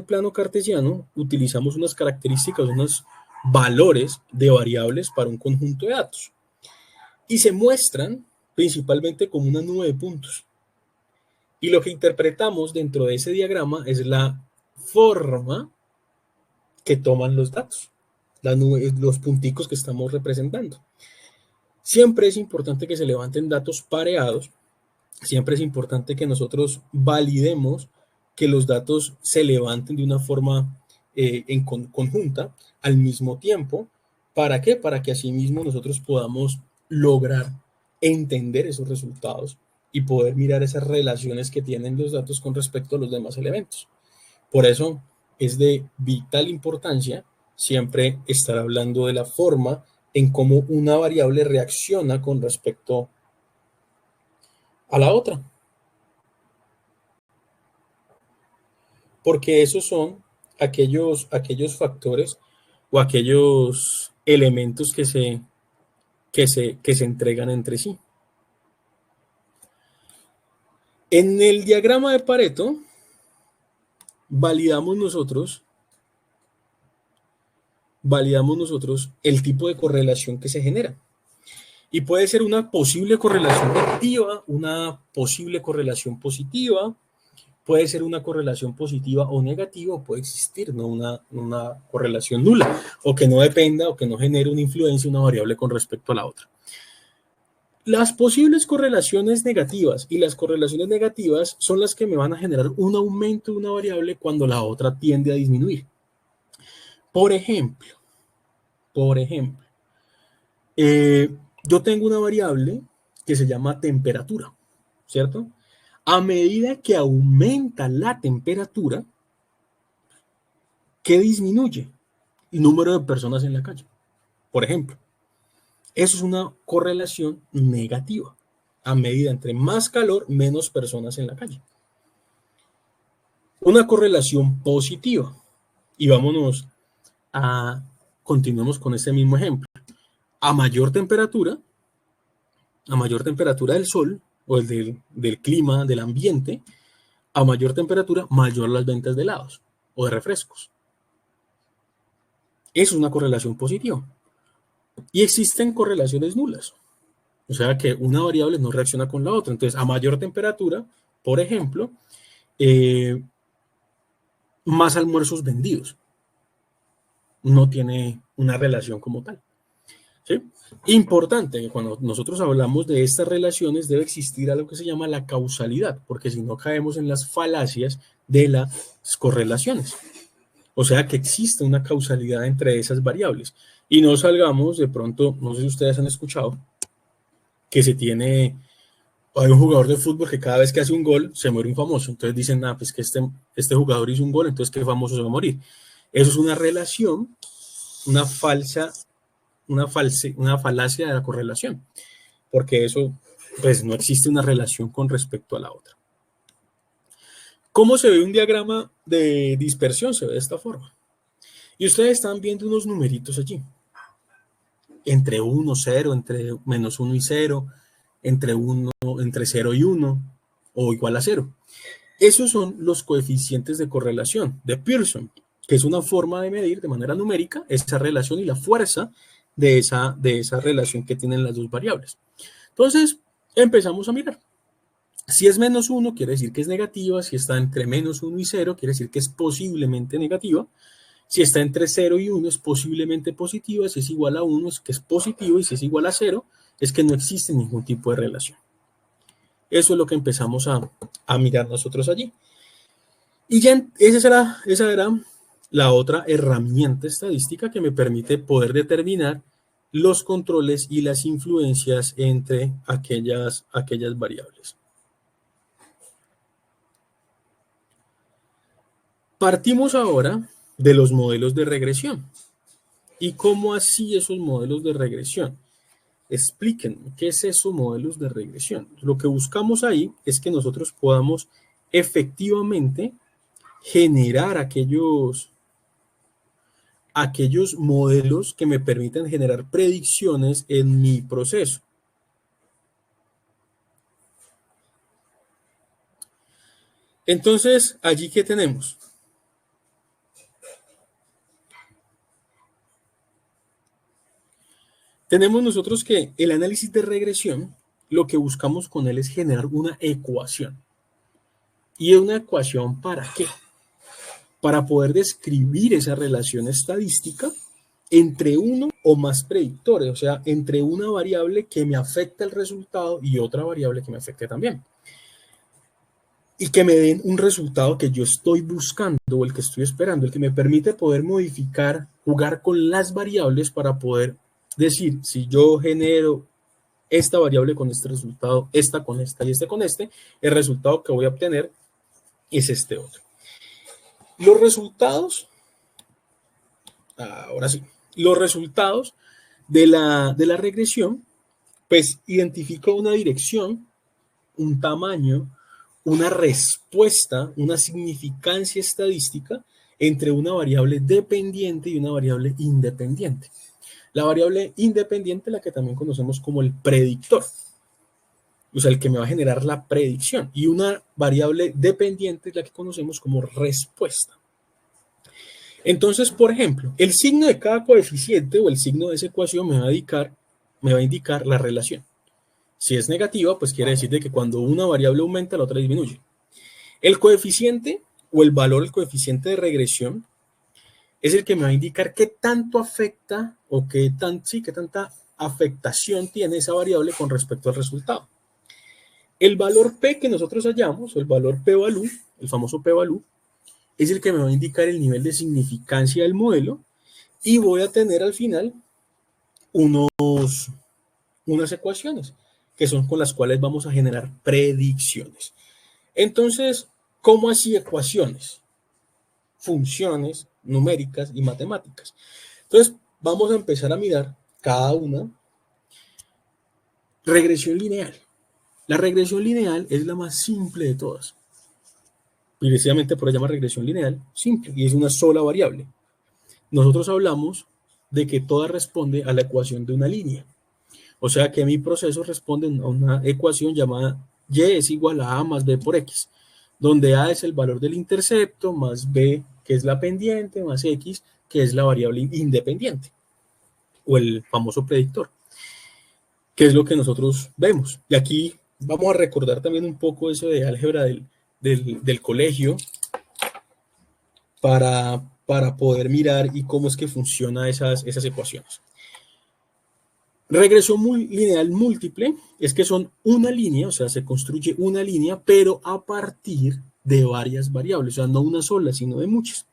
plano cartesiano utilizamos unas características, unos valores de variables para un conjunto de datos. Y se muestran principalmente como una nube de puntos. Y lo que interpretamos dentro de ese diagrama es la forma que toman los datos, la nube, los punticos que estamos representando. Siempre es importante que se levanten datos pareados, siempre es importante que nosotros validemos que los datos se levanten de una forma conjunta al mismo tiempo. ¿Para qué? Para que asimismo nosotros podamos lograr entender esos resultados y poder mirar esas relaciones que tienen los datos con respecto a los demás elementos. Por eso es de vital importancia siempre estar hablando de la forma en cómo una variable reacciona con respecto a la otra. Porque esos son aquellos factores o aquellos elementos que se entregan entre sí. En el diagrama de Pareto validamos nosotros validamos nosotros el tipo de correlación que se genera. Y puede ser una posible correlación negativa, una posible correlación positiva, puede ser una correlación positiva o negativa, o puede existir, ¿no?, una correlación nula, o que no dependa o que no genere una influencia, una variable con respecto a la otra. Las posibles correlaciones negativas y las correlaciones negativas son las que me van a generar un aumento de una variable cuando la otra tiende a disminuir. Por ejemplo, yo tengo una variable que se llama temperatura, ¿cierto? A medida que aumenta la temperatura, ¿qué disminuye? El número de personas en la calle, por ejemplo. Eso es una correlación negativa. A medida entre más calor, menos personas en la calle. Una correlación positiva. Y continuemos con este mismo ejemplo. A mayor temperatura del sol o del clima, del ambiente, a mayor temperatura, mayor las ventas de helados o de refrescos. Eso es una correlación positiva. Y existen correlaciones nulas. O sea que una variable no reacciona con la otra. Entonces, a mayor temperatura, por ejemplo, más almuerzos vendidos. No tiene una relación como tal. ¿Sí? Importante que cuando nosotros hablamos de estas relaciones debe existir algo que se llama la causalidad, porque si no caemos en las falacias de las correlaciones. O sea que existe una causalidad entre esas variables. Y no salgamos de pronto, no sé si ustedes han escuchado, que hay un jugador de fútbol que cada vez que hace un gol se muere un famoso. Entonces dicen, pues que este jugador hizo un gol, entonces qué famoso se va a morir. Eso es una relación, una falacia de la correlación, porque eso, pues no existe una relación con respecto a la otra. ¿Cómo se ve un diagrama de dispersión? Se ve de esta forma. Y ustedes están viendo unos numeritos allí. Entre 1, 0, entre menos 1 y 0, entre 0 y 1, o igual a 0. Esos son los coeficientes de correlación de Pearson, que es una forma de medir de manera numérica esa relación y la fuerza de esa relación que tienen las dos variables. Entonces, empezamos a mirar. Si es menos 1, quiere decir que es negativa. Si está entre menos 1 y 0, quiere decir que es posiblemente negativa. Si está entre 0 y 1, es posiblemente positiva. Si es igual a 1, es que es positivo. Y si es igual a 0, es que no existe ningún tipo de relación. Eso es lo que empezamos a mirar nosotros allí. Y ya esa era la otra herramienta estadística que me permite poder determinar los controles y las influencias entre aquellas variables. Partimos ahora de los modelos de regresión. ¿Y cómo así esos modelos de regresión? Explíquenme, ¿qué es eso, modelos de regresión? Lo que buscamos ahí es que nosotros podamos efectivamente generar aquellos modelos que me permitan generar predicciones en mi proceso. Entonces, allí, ¿qué tenemos? Tenemos nosotros que el análisis de regresión, lo que buscamos con él es generar una ecuación. ¿Y una ecuación para qué? Para poder describir esa relación estadística entre uno o más predictores, o sea, entre una variable que me afecta el resultado y otra variable que me afecte también. Y que me den un resultado que yo estoy buscando o el que estoy esperando, el que me permite poder modificar, jugar con las variables para poder decir, si yo genero esta variable con este resultado, esta con esta y este con este, el resultado que voy a obtener es este otro. Los resultados, ahora sí, los resultados de la regresión, pues identifico una dirección, un tamaño, una respuesta, una significancia estadística entre una variable dependiente y una variable independiente. La variable independiente, la que también conocemos como el predictor, o sea, el que me va a generar la predicción, y una variable dependiente es la que conocemos como respuesta. Entonces, por ejemplo, el signo de cada coeficiente o el signo de esa ecuación me va a indicar la relación. Si es negativa, pues quiere decir de que cuando una variable aumenta, la otra disminuye. El coeficiente o el valor del coeficiente de regresión es el que me va a indicar qué tanto afecta o qué tanta afectación tiene esa variable con respecto al resultado. El valor P que nosotros hallamos, o el valor P-value, el famoso P-value, es el que me va a indicar el nivel de significancia del modelo y voy a tener al final unas ecuaciones que son con las cuales vamos a generar predicciones. Entonces, ¿cómo así ecuaciones? Funciones numéricas y matemáticas. Entonces, vamos a empezar a mirar cada una. Regresión lineal. La regresión lineal es la más simple de todas. Precisamente por eso se llama regresión lineal, simple, y es una sola variable. Nosotros hablamos de que toda responde a la ecuación de una línea. O sea que mi proceso responde a una ecuación llamada y es igual a A más B por X, donde A es el valor del intercepto, más B, que es la pendiente, más X, que es la variable independiente, o el famoso predictor, que es lo que nosotros vemos. Y aquí vamos a recordar también un poco eso de álgebra del colegio para poder mirar y cómo es que funcionan esas ecuaciones. Regresión lineal múltiple es que son una línea, o sea, se construye una línea, pero a partir de varias variables, o sea, no una sola, sino de muchas.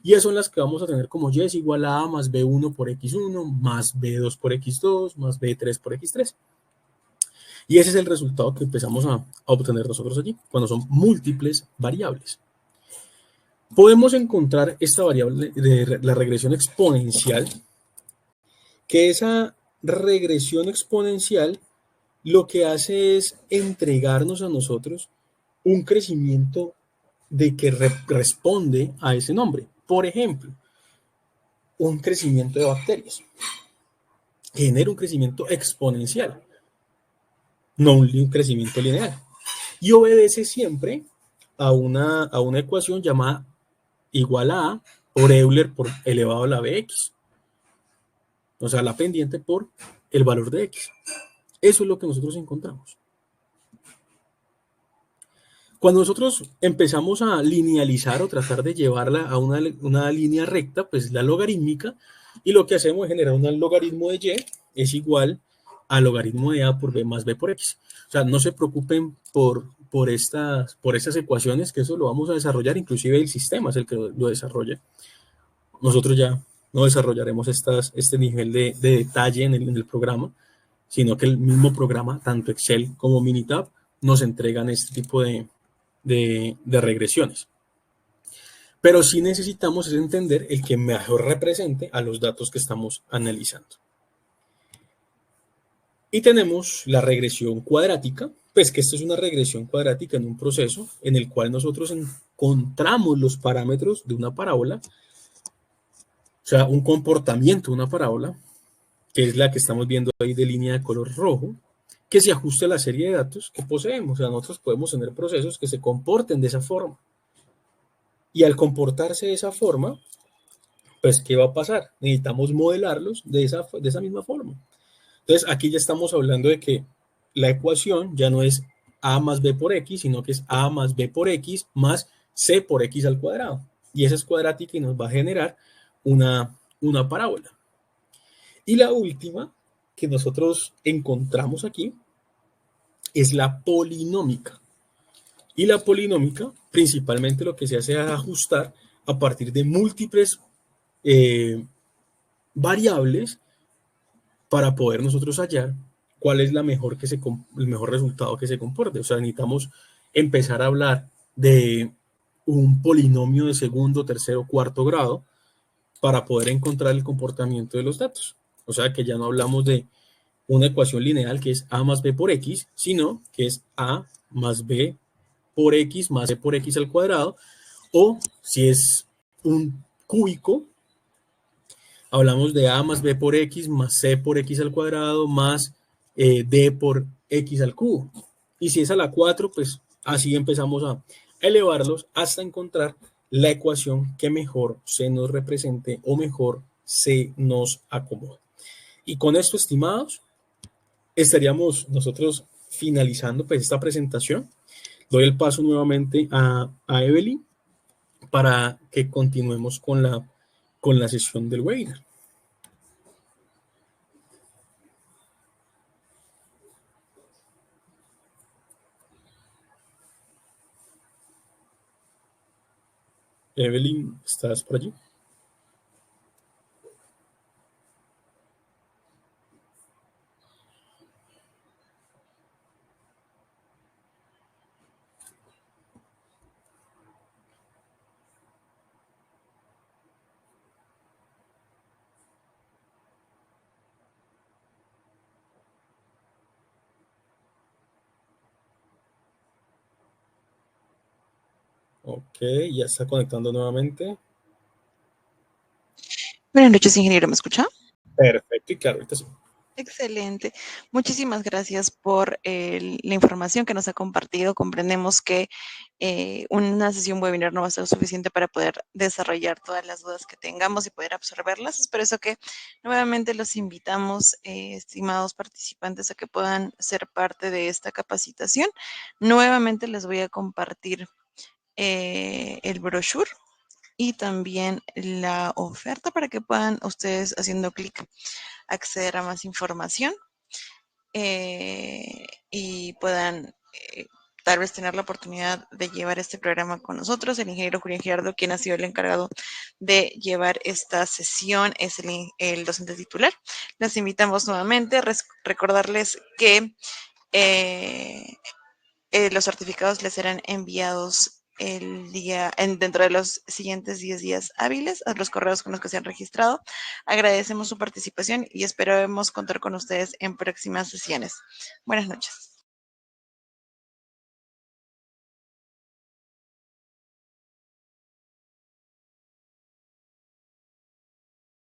Y esas son las que vamos a tener como y es igual a A más B1 por X1, más B2 por X2, más B3 por X3. Y ese es el resultado que empezamos a obtener nosotros aquí, cuando son múltiples variables. Podemos encontrar esta variable de la regresión exponencial, que esa regresión exponencial lo que hace es entregarnos a nosotros un crecimiento de que responde a ese nombre. Por ejemplo, un crecimiento de bacterias genera un crecimiento exponencial, no un crecimiento lineal, y obedece siempre a una ecuación llamada igual a A por Euler por elevado a la Bx. O sea, la pendiente por el valor de X. Eso es lo que nosotros encontramos. Cuando nosotros empezamos a linealizar o tratar de llevarla a una línea recta, pues la logarítmica, y lo que hacemos es generar un logaritmo de Y es igual al logaritmo de A por B más B por X. O sea, no se preocupen por estas ecuaciones, que eso lo vamos a desarrollar, inclusive el sistema es el que lo desarrolla. Nosotros ya no desarrollaremos este nivel de detalle en el programa, sino que el mismo programa, tanto Excel como Minitab, nos entregan este tipo de regresiones. Pero sí necesitamos entender el que mejor represente a los datos que estamos analizando. Y tenemos la regresión cuadrática, pues que esto es una regresión cuadrática en un proceso en el cual nosotros encontramos los parámetros de una parábola, o sea, un comportamiento de una parábola, que es la que estamos viendo ahí de línea de color rojo, que se ajuste a la serie de datos que poseemos. O sea, nosotros podemos tener procesos que se comporten de esa forma. Y al comportarse de esa forma, pues, ¿qué va a pasar? Necesitamos modelarlos de esa misma forma. Entonces, aquí ya estamos hablando de que la ecuación ya no es A más B por X, sino que es A más B por X más C por X al cuadrado. Y esa es cuadrática y nos va a generar una parábola. Y la última que nosotros encontramos aquí es la polinómica. Y la polinómica, principalmente lo que se hace es ajustar a partir de múltiples variables para poder nosotros hallar cuál es el mejor resultado que se comporte. O sea, necesitamos empezar a hablar de un polinomio de segundo, tercero, cuarto grado para poder encontrar el comportamiento de los datos. O sea, que ya no hablamos de una ecuación lineal que es A más B por X, sino que es A más B por X más C por X al cuadrado, o si es un cúbico, hablamos de A más B por X más C por X al cuadrado más D por X al cubo. Y si es a la 4, pues así empezamos a elevarlos hasta encontrar la ecuación que mejor se nos represente o mejor se nos acomode. Y con esto, estimados, estaríamos nosotros finalizando pues esta presentación. Doy el paso nuevamente a Evelyn para que continuemos con la sesión del webinar. Evelyn, ¿estás por allí? Ok, ya está conectando nuevamente. Buenas noches, ingeniero, ¿me escucha? Perfecto, y claro, ahorita sí. Excelente. Muchísimas gracias por la información que nos ha compartido. Comprendemos que una sesión webinar no va a ser suficiente para poder desarrollar todas las dudas que tengamos y poder absorberlas. Es por eso que nuevamente los invitamos, estimados participantes, a que puedan ser parte de esta capacitación. Nuevamente les voy a compartir el brochure y también la oferta para que puedan ustedes, haciendo clic, acceder a más información y puedan tal vez tener la oportunidad de llevar este programa con nosotros. El ingeniero Julián Girardo, quien ha sido el encargado de llevar esta sesión, es el docente titular. Los invitamos nuevamente a recordarles que los certificados les serán enviados dentro de los siguientes 10 días hábiles a los correos con los que se han registrado. Agradecemos su participación y esperamos contar con ustedes en próximas sesiones. Buenas noches.